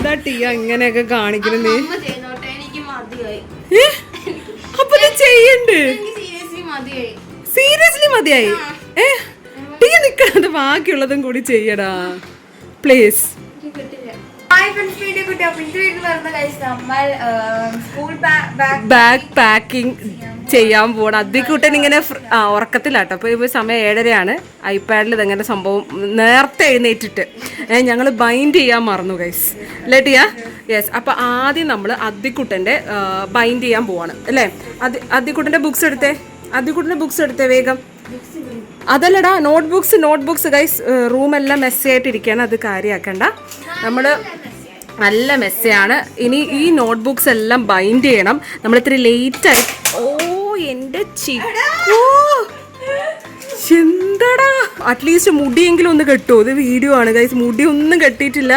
എന്താ ടീ അങ്ങനെയൊക്കെ കാണിക്കുന്നത്? അപ്പൊ ചെയ്യണ്ട്. സീരിയസ്ലി മതിയായി. ടീ നിക്കണത് ബാക്കിയുള്ളതും കൂടി ചെയ്യടാ പ്ലീസ്. ബാഗ് പാക്കിംഗ് ചെയ്യാൻ പോകണം. അതിക്കൂട്ടൻ ഇങ്ങനെ ഉറക്കത്തിലാട്ടോ. അപ്പോൾ ഇപ്പോൾ സമയം 7:30 ഐപാഡിൽ ഇതെങ്ങനെ സംഭവം നേരത്തെ എഴുന്നേറ്റിട്ട് ഞങ്ങൾ ബൈൻഡ് ചെയ്യാൻ മറന്നു ഗൈസ്. ലെറ്റിയാ യെസ്. അപ്പോൾ ആദ്യം നമ്മൾ അതിക്കുട്ടൻ്റെ ബൈൻഡ് ചെയ്യാൻ പോവാണ് അല്ലേ? അതിക്കുട്ടൻ്റെ ബുക്സ് എടുത്തേ വേഗം. അതല്ലടാ, നോട്ട്ബുക്സ് ഗൈസ്. റൂമെല്ലാം മെസ്സിയായിട്ടിരിക്കുകയാണ്, അത് കാര്യമാക്കണ്ട. നമ്മൾ നല്ല മെസ്സയാണ്. ഇനി ഈ നോട്ട്ബുക്സ് എല്ലാം ബൈൻഡ് ചെയ്യണം. നമ്മൾ ഇത്തിരി ലേറ്റായി. ഓ എൻ്റെ ചിക്കോ, എന്താടാ, അറ്റ്ലീസ്റ്റ് മുടിയെങ്കിലും ഒന്ന് കെട്ടുമോ? ഇത് വീഡിയോ ആണ് ഗൈസ്. മുടി ഒന്നും കെട്ടിയിട്ടില്ല,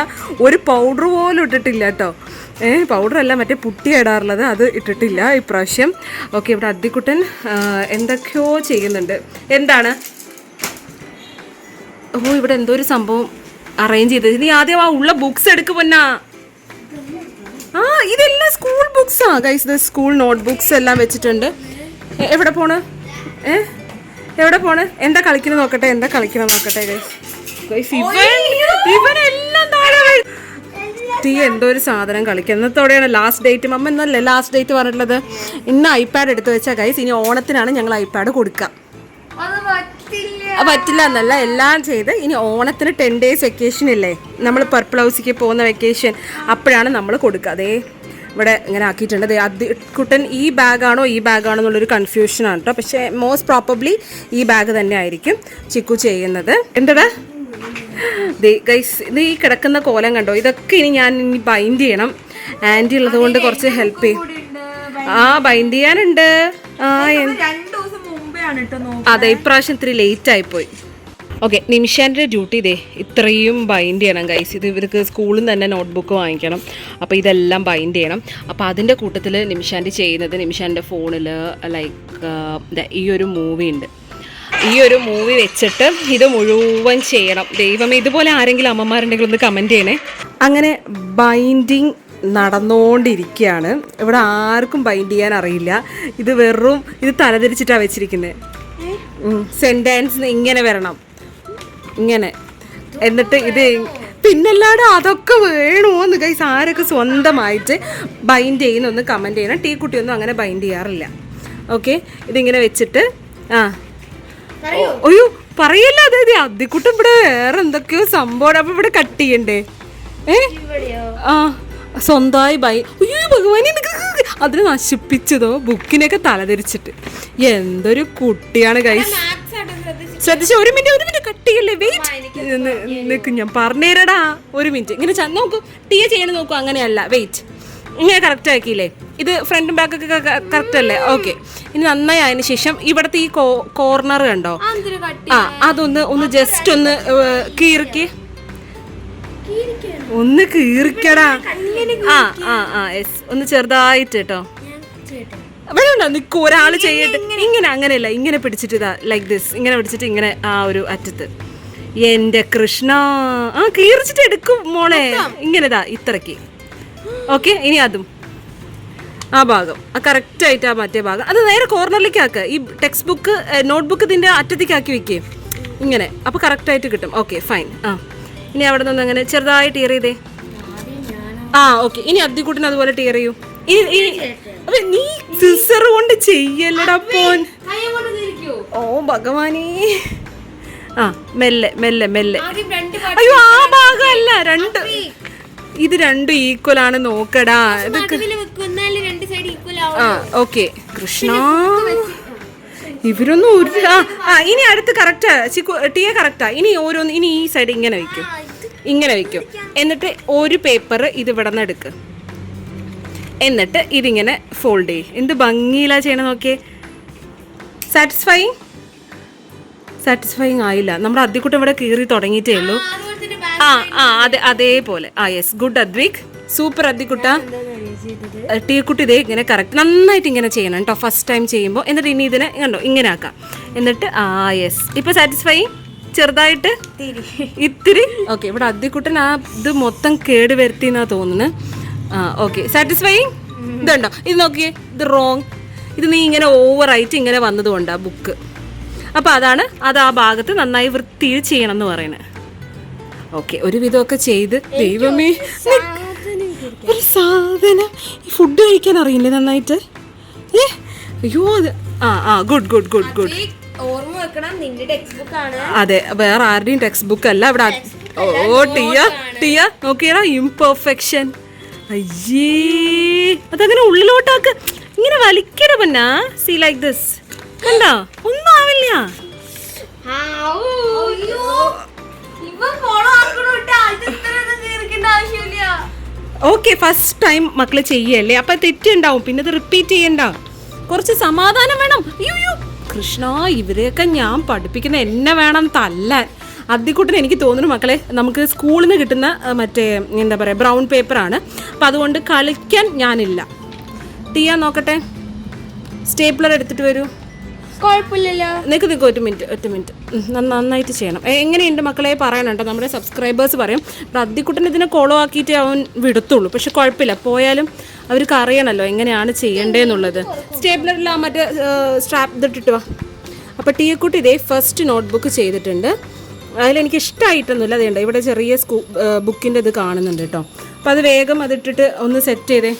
ഒരു പൗഡർ പോലും ഇട്ടിട്ടില്ല കേട്ടോ. പൗഡറല്ല, മറ്റേ പുട്ടി ഇടാറുള്ളത്, അത് ഇട്ടിട്ടില്ല ഇപ്രാവശ്യം. ഓക്കെ, ഇവിടെ അദ്ദിക്കുട്ടൻ എന്തൊക്കെയോ ചെയ്യുന്നുണ്ട്. എന്താണ്? ഓ, ഇവിടെ എന്തോ ഒരു സംഭവം അറേഞ്ച് ചെയ്തത്. നീ ആദ്യം ഉള്ള ബുക്സ് എടുക്ക് പൊന്നാ. ഇതെല്ലാം സ്കൂൾ ബുക്സാ ഗൈസ്. ഇത് സ്കൂൾ നോട്ട് ബുക്സ് എല്ലാം വെച്ചിട്ടുണ്ട്. എവിടെ പോണ്? എന്താ കളിക്കുന്നത് നോക്കട്ടെ ഗൈസ്. ഇവനെല്ലാം താഴെ ടീ എന്തോ ഒരു സാധനം കളിക്കുക. എന്നത്തോടെയാണ് ലാസ്റ്റ് ഡേറ്റ്. അമ്മ എന്നല്ലേ ലാസ്റ്റ് ഡേറ്റ് പറഞ്ഞിട്ടുള്ളത്? ഇന്ന് ഐപാഡ് എടുത്ത് വെച്ചാൽ ഗൈസ്, ഇനി ഓണത്തിനാണ് ഞങ്ങൾ ഐപാഡ് കൊടുക്കുക. പറ്റില്ല എന്നല്ല, എല്ലാം ചെയ്ത് ഇനി ഓണത്തിന് 10 days വെക്കേഷൻ ഇല്ലേ, നമ്മൾ പർപ്പിൾ ഹൗസിലേക്ക് പോകുന്ന വെക്കേഷൻ, അപ്പോഴാണ് നമ്മൾ കൊടുക്കുക. അതേ ഇവിടെ ഇങ്ങനെ ആക്കിയിട്ടുണ്ട്. കുട്ടൻ ഈ ബാഗാണോ എന്നുള്ളൊരു കൺഫ്യൂഷനാണ് കേട്ടോ. പക്ഷേ മോസ്റ്റ് പ്രോബബ്ലി ഈ ബാഗ് തന്നെ ആയിരിക്കും ചിക്കു ചെയ്യുന്നത്. എന്താ ഗൈസ്, ഇത് ഈ കിടക്കുന്ന കോലം കണ്ടോ? ഇതൊക്കെ ഞാൻ ബൈൻഡ് ചെയ്യണം. ആൻറ്റി ഉള്ളത് കൊണ്ട് കുറച്ച് ഹെൽപ്പ് ചെയ്യും. ബൈൻഡ് ചെയ്യാനുണ്ട്. അതെ, ഇപ്രാവശ്യം ഇത്തിരി ലേറ്റ് ആയിപ്പോയി. ഓക്കെ, നിമിഷാൻ്റെ ഡ്യൂട്ടി ഇതേ ഇത്രയും ബൈൻഡ് ചെയ്യണം ഗൈസ്. ഇത് ഇവർക്ക് സ്കൂളിൽ നിന്ന് തന്നെ നോട്ട്ബുക്ക് വാങ്ങിക്കണം. അപ്പോൾ ഇതെല്ലാം ബൈൻഡ് ചെയ്യണം. അപ്പോൾ അതിൻ്റെ കൂട്ടത്തിൽ നിമിഷാൻ്റെ ചെയ്യുന്നത്, നിമിഷാൻ്റെ ഫോണിൽ ലൈക്ക് ഈ ഒരു മൂവി ഉണ്ട്. ഈ ഒരു മൂവി വെച്ചിട്ട് ഇത് മുഴുവൻ ചെയ്യണം. ദൈവമേ, ഇതുപോലെ ആരെങ്കിലും അമ്മമാരുണ്ടെങ്കിൽ ഒന്ന് കമൻറ്റ് ചെയ്യണേ. അങ്ങനെ ബൈൻഡിങ് നടന്നുകൊണ്ടിരിക്കുകയാണ്. ഇവിടെ ആർക്കും ബൈൻഡ് ചെയ്യാൻ അറിയില്ല. ഇത് ഇത് തലതിരിച്ചിട്ടാണ് വെച്ചിരിക്കുന്നത്. സെൻറ്റൻസ് ഇങ്ങനെ വരണം, ഇങ്ങനെ. എന്നിട്ട് ഇത് പിന്നല്ലാതെ അതൊക്കെ വേണോന്ന് ഗൈസ്. ആരൊക്കെ സ്വന്തമായിട്ട് ബൈൻഡ് ചെയ്യുന്നൊന്ന് കമൻറ്റ് ചെയ്യണം. ടീ കുട്ടിയൊന്നും അങ്ങനെ ബൈൻഡ് ചെയ്യാറില്ല. ഓക്കെ, ഇതിങ്ങനെ വെച്ചിട്ട് അയ്യോ പറയല്ല. അതായത് അതിക്കുട്ടം ഇവിടെ വേറെ എന്തൊക്കെയോ സംഭവം. അപ്പം ഇവിടെ കട്ട് ചെയ്യണ്ടേ? സ്വന്തമായി അയ്യോ ഭഗവാനെ, അതിനെ നശിപ്പിച്ചതോ ബുക്കിനെയൊക്കെ തലതിരിച്ചിട്ട്. എന്തൊരു കുട്ടിയാണ് ഗൈസ്. ശ്രദ്ധിച്ച. ഒരു മിനിറ്റ് കട്ട് ചെയ്യല്ലേ? വെയിറ്റ്, ഞാൻ പറഞ്ഞുതരടാ. ഒരു മിനിറ്റ് ഇങ്ങനെ നോക്കൂ. ടീ ചെയ്യണം നോക്കൂ. അങ്ങനെയല്ല, വെയിറ്റ്. ഇങ്ങനെ കറക്റ്റ് ആക്കിയില്ലേ? ഇത് ഫ്രണ്ടും ബാക്കൊക്കെ കറക്റ്റ് അല്ലേ? ഓക്കെ, ഇനി നന്നായി അതിന് ശേഷം ഇവിടുത്തെ ഈ കോർണർ കണ്ടോ? അതൊന്ന് ജസ്റ്റ് ഒന്ന് കീറിക്ക്. ഒന്ന് കീറിക്കടാ. യെസ്, ഒന്ന് ചെറുതായിട്ട് കേട്ടോ. വേണ്ട, നിൽക്കൂ, ഒരാൾ ചെയ്യട്ടെ. ഇങ്ങനെ, അങ്ങനെയല്ല, ഇങ്ങനെ പിടിച്ചിട്ട് ഇതാ ലൈക്ക് ദിസ്. ഇങ്ങനെ പിടിച്ചിട്ട് ഇങ്ങനെ ഒരു അറ്റത്ത്. എൻ്റെ കൃഷ്ണ, കീറിച്ചിട്ട് എടുക്കും മോളെ. ഇങ്ങനെതാ ഇത്രയ്ക്ക്. ഓക്കെ, ഇനി അതും ആ ഭാഗം കറക്റ്റായിട്ട് മറ്റേ ഭാഗം അത് നേരെ കോർണറിലേക്ക് ആക്കുക. ഈ ടെക്സ്റ്റ് ബുക്ക് നോട്ട്ബുക്ക് ഇതിൻ്റെ അറ്റത്തേക്ക് ആക്കി വെക്കുക ഇങ്ങനെ. അപ്പോൾ കറക്റ്റായിട്ട് കിട്ടും. Okay, fine. ഇനി അവിടെ നിന്ന് അങ്ങനെ ചെറുതായി ടീർ ചെയ്തേ. ഓക്കെ, ഇനി അദ്ദിക്കുട്ടിന് അതുപോലെ ടീർ ചെയ്യൂ. നീ സിസർ കൊണ്ട് ചെയ്യല്ലടാ പോൻ. ഓ ഭഗവാനേ. മെല്ലെ മെല്ലെ മെല്ലെ. അയ്യോ, ആ ഭാഗമല്ല, ഇത് രണ്ടും ഈക്വൽ ആണ് നോക്കടാ. ഓക്കെ കൃഷ്ണ, ഇവരൊന്നും ഇനി അടുത്ത് കറക്റ്റാ. ടീയെ കറക്റ്റാ. ഇനി ഓരോന്ന് ഇനി ഈ സൈഡ് ഇങ്ങനെ വെക്കും. എന്നിട്ട് ഒരു പേപ്പർ ഇത് ഇവിടെ നിന്ന് എടുക്ക്. എന്നിട്ട് ഇതിങ്ങനെ ഫോൾഡ് ചെയ്യും. എന്ത് ഭംഗിയിലാ ചെയ്യണം നോക്കിയേ. സാറ്റിസ്ഫൈങ് ആയില്ല. നമ്മുടെ അദ്ദിക്കുട്ടൻ ഇവിടെ കീറി തുടങ്ങിയിട്ടേ ഉള്ളൂ. അതേപോലെ. യെസ്, ഗുഡ് അദ്വിക്, സൂപ്പർ അദ്ദിക്കുട്ട. ടീ കുട്ടി ഇതേ ഇങ്ങനെ കറക്റ്റ് നന്നായിട്ട് ഇങ്ങനെ ചെയ്യണം കേട്ടോ ഫസ്റ്റ് ടൈം ചെയ്യുമ്പോൾ. എന്നിട്ട് ഇനി ഇതിനെ കണ്ടോ ഇങ്ങനെ ആക്കാം. എന്നിട്ട് യെസ്, ഇപ്പോൾ സാറ്റിസ്ഫൈ. ചെറുതായിട്ട് ഇത്തിരി. ഓക്കെ, ഇവിടെ അദ്ദിക്കുട്ടൻ ആ ഇത് മൊത്തം കേട് വരുത്തി എന്നാ തോന്നുന്നത്. ആ ഓക്കെ, സാറ്റിസ്ഫൈങ്. ഇതുണ്ടോ, ഇത് നോക്കിയേ, ഇത് റോങ്. ഇത് നീ ഇങ്ങനെ ഓവറായിട്ട് ഇങ്ങനെ വന്നതുകൊണ്ടാ ബുക്ക്. അപ്പം അതാണ് അത് ആ ഭാഗത്ത് നന്നായി വൃത്തിയിൽ ചെയ്യണം എന്ന് പറയുന്നത്. ഓക്കെ, ഒരുവിധമൊക്കെ ചെയ്ത്. ദൈവമേ, ഒരു സാധനം ഈ ഫുഡ് കഴിക്കാൻ അറിയില്ലേ നന്നായിട്ട്? അയ്യോ, അത് ഗുഡ് ഗുഡ് ഗുഡ് ഗുഡ്. അതെ, വേറെ ആരുടെയും ടെക്സ്റ്റ് ബുക്ക് അല്ല ഇവിടെ. ഓ ടിയ നോക്കിയടാ, ഇംപെർഫെക്ഷൻ. അയ്യേ, അതങ്ങനെ ഉള്ളിലോട്ടാക്ക്, ഇങ്ങനെ വലിക്കട പൊന്നാ. സീ ലൈക്ക് ദിസ്, കണ്ടോ? ഒന്നും ആവില്ല. ഓക്കെ, ഫസ്റ്റ് ടൈം മക്കള് ചെയ്യല്ലേ, അപ്പൊ തെറ്റുണ്ടാവും, പിന്നെ ഇത് റിപ്പീറ്റ് ചെയ്യണ്ട. കുറച്ച് സമാധാനം വേണം. അയ്യോ കൃഷ്ണ, ഇവരെയൊക്കെ ഞാൻ പഠിപ്പിക്കുന്ന എന്നെ വേണം തല്ലാൻ. അദ്ദിക്കുട്ടൻ എനിക്ക് തോന്നുന്നു മക്കളെ, നമുക്ക് സ്കൂളിൽ നിന്ന് കിട്ടുന്ന മറ്റേ എന്താ പറയുക ബ്രൗൺ പേപ്പറാണ്. അപ്പം അതുകൊണ്ട് കളിക്കാൻ ഞാനില്ല. ടിയ നോക്കട്ടെ, സ്റ്റേപ്ലർ എടുത്തിട്ട് വരൂ. കുഴപ്പമില്ലല്ലോ. നിൽക്ക് ഒരു മിനിറ്റ്. നന്നായിട്ട് ചെയ്യണം. എങ്ങനെയുണ്ട് മക്കളെ പറയണം കേട്ടോ, നമ്മുടെ സബ്സ്ക്രൈബേഴ്സ് പറയും. അപ്പം അദ്ദിക്കുട്ടൻ ഇതിനെ കോളോ ആക്കിയിട്ടേ അവൻ വിടത്തുള്ളൂ. പക്ഷെ കുഴപ്പമില്ല, പോയാലും അവർക്ക് അറിയണമല്ലോ എങ്ങനെയാണ് ചെയ്യേണ്ടതെന്നുള്ളത്. സ്റ്റേപ്ലറിൽ മറ്റേ സ്ട്രാപ്പ് ഇതിട്ടിട്ട് വാ. അപ്പോൾ ടീയക്കുട്ടി ഇതേ ഫസ്റ്റ് നോട്ട്ബുക്ക് ചെയ്തിട്ടുണ്ട്. അതിലെനിക്ക് ഇഷ്ടമായിട്ടൊന്നുമില്ല. അതുകൊണ്ട് ഇവിടെ ചെറിയ ബുക്കിൻ്റെ ഇത് കാണുന്നുണ്ട് കേട്ടോ. അപ്പോൾ അത് വേഗം അതിട്ടിട്ട് ഒന്ന് സെറ്റ് ചെയ്തേ.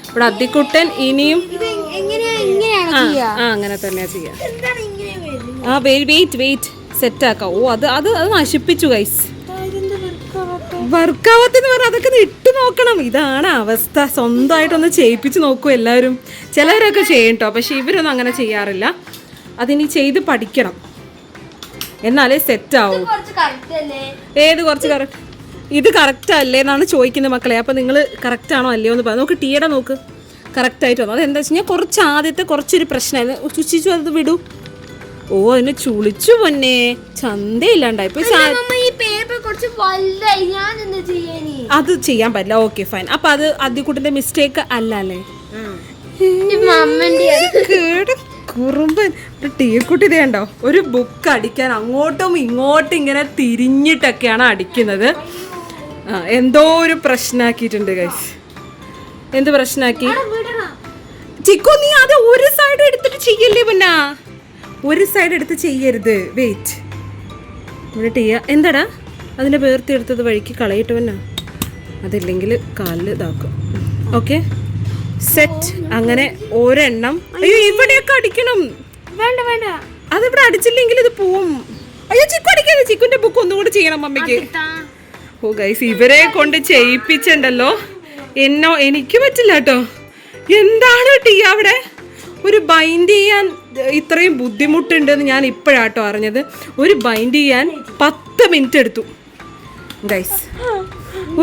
ഇവിടെ അദ്ദിക്കുട്ടൻ ഇനിയും അങ്ങനെ തന്നെയാ ചെയ്യാം. വെയിറ്റ് സെറ്റാക്കാം. ഓ അത് അത് അത് നശിപ്പിച്ചു ഗൈസ്. വർക്കാവത്തെന്ന് പറഞ്ഞാൽ അതൊക്കെ ഇട്ട് നോക്കണം. ഇതാണ് അവസ്ഥ. സ്വന്തമായിട്ടൊന്ന് ചെയ്യിപ്പിച്ച് നോക്കൂ എല്ലാവരും. ചിലവരൊക്കെ ചെയ്യും കേട്ടോ, പക്ഷെ ഇവരൊന്നും അങ്ങനെ ചെയ്യാറില്ല. അതിനി ചെയ്ത് പഠിക്കണം, എന്നാലേ സെറ്റ് ആവും. ഏത് കുറച്ച് കറക്റ്റ്? ഇത് കറക്റ്റ് അല്ലേ എന്നാണ് ചോദിക്കുന്നത് മക്കളെ. അപ്പം നിങ്ങൾ കറക്റ്റ് ആണോ അല്ലയോ എന്ന് പറയാം. നോക്ക്, ടീയുടെ നോക്ക്, കറക്റ്റായിട്ട് വന്നു. അതെന്താ വെച്ച് കഴിഞ്ഞാൽ കുറച്ച് ആദ്യത്തെ കുറച്ചൊരു പ്രശ്നമായിരുന്നു. ചുച്ചിച്ചു അത് വിടൂ. ഓ, അതിനെ ചുളിച്ചു പൊന്നെ, ചന്തയില്ലാണ്ടായി. അത് ചെയ്യാൻ പറ്റില്ല. Okay fine. അപ്പൊ അത് അദ്ദിക്കുട്ടന്റെ മിസ്റ്റേക്ക് അല്ല അല്ലേ? കുറുമ്പൻ ടീക്കുട്ടി ഇതേ ഉണ്ടോ, ഒരു ബുക്ക് അടിക്കാൻ അങ്ങോട്ടും ഇങ്ങോട്ടും ഇങ്ങനെ തിരിഞ്ഞിട്ടൊക്കെയാണ് അടിക്കുന്നത്. എന്തോ ഒരു പ്രശ്നമാക്കിയിട്ടുണ്ട് ഗൈസ്. എന്ത് പ്രശ്നമാക്കി? ചിക്കു, നീ അത് ഒരു സൈഡ് എടുത്തിട്ട് ചെയ്യല്ലേ പിന്നെ. ഒരു സൈഡ് എടുത്ത് ചെയ്യരുത്. വെയിറ്റ്, ഇവിടെ ടീയ എന്താടാ അതിൻ്റെ പേർത്തി എടുത്തത് വഴിക്ക് കളയിട്ട് പിന്നെ, അതില്ലെങ്കിൽ കാലിൽ ഇതാക്കും. Okay set. അങ്ങനെ ഒരെണ്ണം. അയ്യോ, ഇവിടെയൊക്കെ അടിക്കണം. വേണ്ട, അതിവിടെ അടിച്ചില്ലെങ്കിൽ ഇത് പോവും. അയ്യോ, ചിക്കു അടിക്കാതെ. ചിക്കുന്റെ ബുക്ക് ഒന്നുകൂടി ചെയ്യണം മമ്മിക്ക്. ഓ ഗൈസ്, ഇവരെ കൊണ്ട് ചെയ്യിപ്പിച്ചണ്ടല്ലോ. എനിക്ക് പറ്റില്ല കേട്ടോ. എന്താണ് ടീ അവിടെ ഒരു ബൈൻഡ് ചെയ്യാൻ ഇത്രയും ബുദ്ധിമുട്ടുണ്ടെന്ന് ഞാൻ ഇപ്പോഴാട്ടോ അറിഞ്ഞത്. ഒരു ബൈൻഡ് ചെയ്യാൻ 10 മിനിറ്റ് എടുത്തു ഗൈസ്.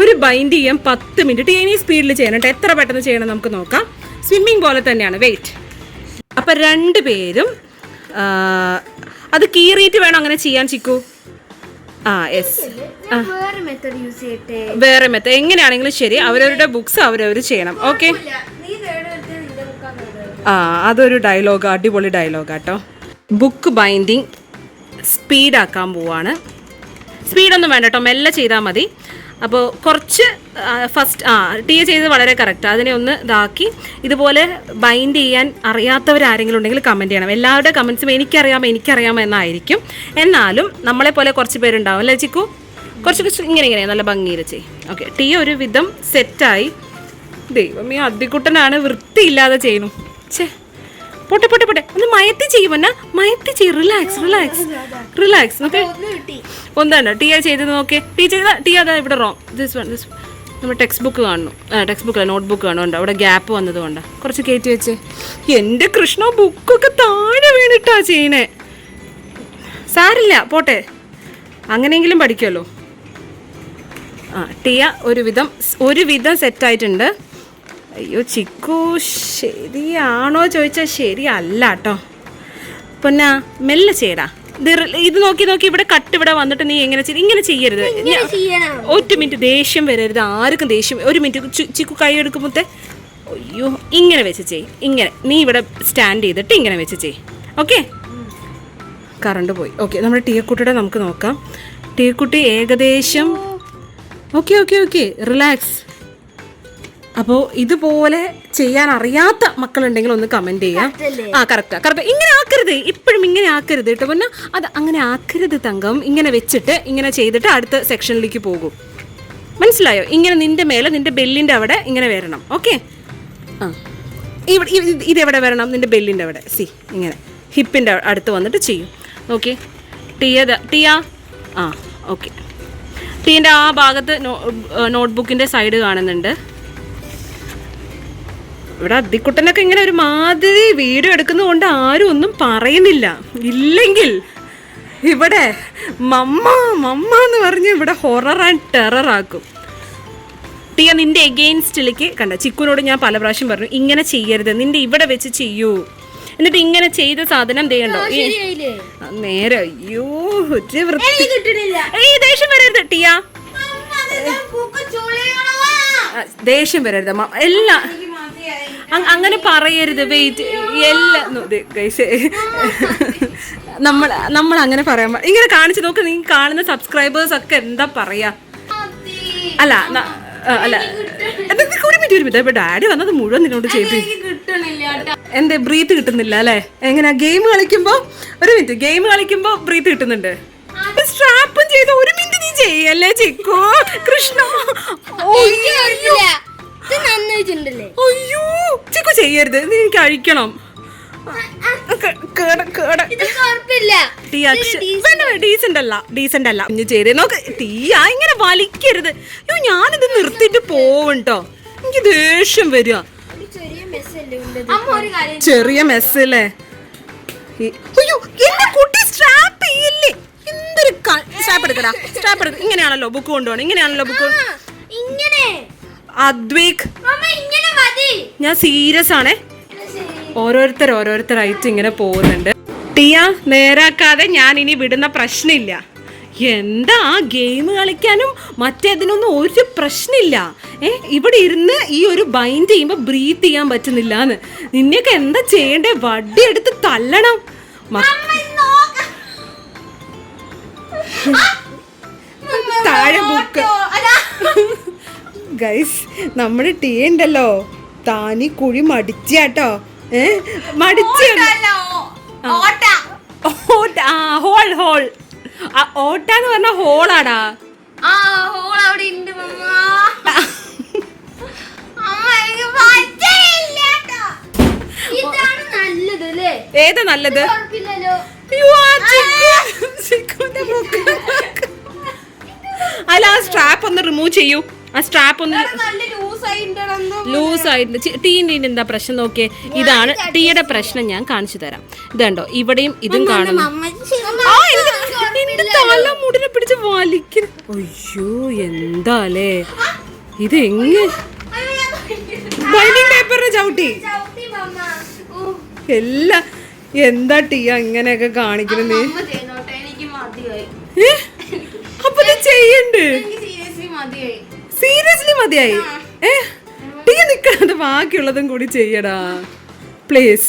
ഒരു ബൈൻഡ് ചെയ്യാൻ 10 മിനിറ്റ്. ഇനി സ്പീഡിൽ ചെയ്യണം കേട്ടോ. എത്ര പെട്ടെന്ന് ചെയ്യണം നമുക്ക് നോക്കാം. സ്വിമ്മിങ് പോലെ തന്നെയാണ്. വെയിറ്റ്. അപ്പം 2 പേരും അത് കീറിയിട്ട് വേണം അങ്ങനെ ചെയ്യാൻ ചിക്കു. യെസ്, വേറെ മെത്തേഡ് എങ്ങനെയാണെങ്കിലും ശരി. അവരവരുടെ ബുക്സ് അവരവർ ചെയ്യണം. ഓക്കെ, അതൊരു ഡയലോഗ്, അടിപൊളി ഡയലോഗാട്ടോ. ബുക്ക് ബൈൻഡിങ് സ്പീഡാക്കാൻ പോവാണ്. സ്പീഡൊന്നും വേണ്ട കേട്ടോ, മെല്ലെ ചെയ്താൽ മതി. അപ്പോൾ കുറച്ച് ഫസ്റ്റ് ടീ ചെയ്തത് വളരെ കറക്റ്റ്. അതിനെ ഒന്ന് ഇതാക്കി ഇതുപോലെ ബൈൻഡ് ചെയ്യാൻ അറിയാത്തവരാരെങ്കിലും ഉണ്ടെങ്കിൽ കമൻറ്റ് ചെയ്യണം. എല്ലാവരുടെ കമൻസും എനിക്കറിയാമോ എന്നായിരിക്കും. എന്നാലും നമ്മളെ പോലെ കുറച്ച് പേരുണ്ടാവും അല്ലേ ചിക്കു? കുറച്ച് ഇങ്ങനെ നല്ല ഭംഗിയിൽ ചെയ്യും. ഓക്കെ, ടീ ഒരു വിധം സെറ്റായി. ദൈവമേ, അദ്ദിക്കുട്ടനാണ് വൃത്തിയില്ലാതെ ചെയ്യുന്നു. ഛേ, പോട്ടെ ഒന്ന് മയത്തി ചെയ്യുമോ? മയത്തി ചെയ്യും. റിലാക്സ്. ഓക്കെ, ഒന്നല്ല ടീ ചെയ്തത് നോക്കേ. ടീ അതാ ഇവിടെ റോങ്. നമ്മൾ ടെക്സ്റ്റ് ബുക്ക് കാണുന്നു. ടെക്സ്റ്റ് ബുക്കല്ല, നോട്ട് ബുക്ക് കാണുന്നുണ്ട്. അവിടെ ഗ്യാപ്പ് വന്നത് കൊണ്ടാണ്. കുറച്ച് കയറ്റി വെച്ചേ. എൻ്റെ കൃഷ്ണ, ബുക്കൊക്കെ താഴെ വീണിട്ടാ ചെയ്യണേ. സാരില്ല, പോട്ടെ, അങ്ങനെയെങ്കിലും പഠിക്കുമല്ലോ. ടീയ ഒരുവിധം സെറ്റായിട്ടുണ്ട്. അയ്യോ ചിക്കു, ശരിയാണോ ചോദിച്ചാൽ ശരിയല്ല കേട്ടോ. പിന്നെ മെല്ലെ ചെയ്യടാ. ഇത് നോക്കി ഇവിടെ കട്ട് ഇവിടെ വന്നിട്ട് നീ ഇങ്ങനെ ചെയ്യരുത്. 1 മിനിറ്റ്, ദേഷ്യം വരരുത് ആർക്കും. ദേഷ്യം 1 മിനിറ്റ്. ചിക്കു കൈ എടുക്കുമ്പോഴത്തെ അയ്യോ, ഇങ്ങനെ വെച്ച് ചെയ്. ഇങ്ങനെ നീ ഇവിടെ സ്റ്റാൻഡ് ചെയ്തിട്ട് ഇങ്ങനെ വെച്ച് ചെയ്. ഓക്കെ, കറണ്ട് പോയി. ഓക്കെ, നമ്മുടെ ടീയക്കുട്ടിയുടെ നമുക്ക് നോക്കാം. ടീയക്കുട്ടി ഏകദേശം ഓക്കെ ഓക്കെ ഓക്കെ റിലാക്സ്. അപ്പോൾ ഇതുപോലെ ചെയ്യാൻ അറിയാത്ത മക്കളുണ്ടെങ്കിൽ ഒന്ന് കമൻറ്റ് ചെയ്യാം. ആ കറക്റ്റ്. ഇങ്ങനെ ആക്കരുത്, ഇപ്പോഴും ഇങ്ങനെ ആക്കരുത് കേട്ടോ. പിന്നെ അത് അങ്ങനെ ആക്കരുത് തങ്കം. ഇങ്ങനെ വെച്ചിട്ട് ഇങ്ങനെ ചെയ്തിട്ട് അടുത്ത സെക്ഷനിലേക്ക് പോകും. മനസ്സിലായോ? ഇങ്ങനെ നിൻ്റെ മേലെ നിൻ്റെ ബെല്ലിൻ്റെ അവിടെ ഇങ്ങനെ വരണം. ഓക്കെ. ആ ഇവിടെ ഇതെവിടെ വരണം? നിൻ്റെ ബെല്ലിൻ്റെ അവിടെ. ഇങ്ങനെ ഹിപ്പിൻ്റെ അടുത്ത് വന്നിട്ട് ചെയ്യും. ഓക്കെ. ടിയ ആ ഓക്കെ. ടീൻ്റെ ആ ഭാഗത്ത് നോട്ട്ബുക്കിൻ്റെ സൈഡ് കാണുന്നുണ്ട്. ഇവിടെ അദ്ദിക്കുട്ടനൊക്കെ ഇങ്ങനെ ഒരു മാതിരി വീഡിയോ എടുക്കുന്നത് കൊണ്ട് ആരും ഒന്നും പറയുന്നില്ല. ഇല്ലെങ്കിൽ ഇവിടെ മമ്മ എന്ന് പറഞ്ഞ് ഇവിടെ ഹൊറർ ആൻഡ് ടെറർ ആക്കും. ടിയ നിന്റെ എഗെയിൻസ്റ്റിലേക്ക് കണ്ട ചിക്കുനോട് ഞാൻ പല പ്രാവശ്യം പറഞ്ഞു ഇങ്ങനെ ചെയ്യരുത്, നിന്റെ ഇവിടെ വെച്ച് ചെയ്യൂ. എന്നിട്ട് ഇങ്ങനെ ചെയ്ത സാധനം ചെയ്യണ്ടോ നേരെ. അയ്യോ ദേഷ്യം വരരുത് ടിയ, ദേഷ്യം വരരുത്. എല്ലാം അങ്ങനെ പറയരുത്. വെയിറ്റ് എല്ലാം നമ്മൾ അങ്ങനെ പറയാൻ ഇങ്ങനെ കാണിച്ചു നോക്ക്. നീ കാണുന്ന സബ്സ്ക്രൈബേഴ്സ് ഒക്കെ എന്താ പറയാ? അല്ല ഡാഡി വന്നത് മുഴുവൻ നിന്നോട് ചെയ്തു. എന്തേ ബ്രീത്ത് കിട്ടുന്നില്ല അല്ലേ? എങ്ങനെയാ ഗെയിം കളിക്കുമ്പോ? ഒരു മിനിറ്റ്, ഗെയിം കളിക്കുമ്പോ ബ്രീത്ത് കിട്ടുന്നുണ്ട്. സ്ട്രാപ്പും ചെയ്ത് 1 മിനിറ്റ് നീ ചെയ്യല്ലേ ചിക്കു കൃഷ്ണ. അയ്യോ ചിക്കു ചെയ്യരുത്, നീ എനിക്ക് കഴിക്കണം. ഡീസന്റ് അല്ല ഇനി ചെയ്തേ നോക്ക്. ടീയ ഇങ്ങനെ വലിക്കരുത്. അയ്യോ ഞാനിത് നിർത്തിട്ട് പോവട്ടോ, എനിക്ക് ദേഷ്യം വരിക. ചെറിയ മെസ്സല്ലേ? അയ്യോ എന്റെ കുട്ടി സ്ട്രാപ്പ് ചെയ്യില്ലേ? എന്തൊരു സ്ട്രാപ്പ് എടുക്കടാ, സ്ട്രാപ്പ് എടുക്ക. ഇങ്ങനെയാണല്ലോ ബുക്ക് കൊണ്ടുപോകണം, ഇങ്ങനെയാണല്ലോ ബുക്ക്. അദ്വൈക് ഞാൻ സീരിയസ് ആണേ. ഓരോരുത്തരായിട്ട് ഇങ്ങനെ പോകുന്നുണ്ട്. ടിയ നേരാക്കാതെ ഞാൻ ഇനി വിടുന്ന പ്രശ്നമില്ല. എന്താ ഗെയിം കളിക്കാനും മറ്റേതിനൊന്നും ഒരു പ്രശ്നമില്ല. ഇവിടെ ഇരുന്ന് ഈ ഒരു ബൈൻഡ് ചെയ്യുമ്പോ ബ്രീത്ത് ചെയ്യാൻ പറ്റുന്നില്ലാന്ന്. നിന്നെയൊക്കെ എന്താ ചെയ്യണ്ടേ? വടി എടുത്ത് തല്ലണം. താഴെ ബുക്ക്. ഗൈസ് നമ്മുടെ ടീ ഉണ്ടല്ലോ, താനി കുഴി മടിച്ചാട്ടോ. ഓട്ടാന്ന് പറഞ്ഞ ഹോളാടാ. ഏതാ നല്ലത്? അല്ല ആ സ്ട്രാപ്പ് ഒന്ന് റിമൂവ് ചെയ്യൂ. ആ സ്ട്രാപ്പ് ഒന്ന് ലൂസ് ആയിട്ടുണ്ട്. ടീൻ്റെ എന്താ പ്രശ്നം നോക്കിയേ. ഇതാണ് ടീയുടെ പ്രശ്നം. ഞാൻ കാണിച്ചു തരാം. ഇതുണ്ടോ ഇവിടെയും ഇതും കാണുന്നു. തല മുടിനെ പിടിച്ച് വലിക്കുന്നു. അയ്യോ എന്താലേ ഇത് എങ്ങനെ ബൈൻഡിങ് പേപ്പറിന് ചവിട്ടി എല്ലാം. എന്താ ടീയ ഇങ്ങനെയൊക്കെ കാണിക്കുന്നത്? അപ്പൊ ചെയ്യണ്ട്. സീരിയസ്ലി മതിയായി. ടീ നിൽക്കാതെ ബാക്കിയുള്ളതും കൂടി ചെയ്യടാ പ്ലീസ്.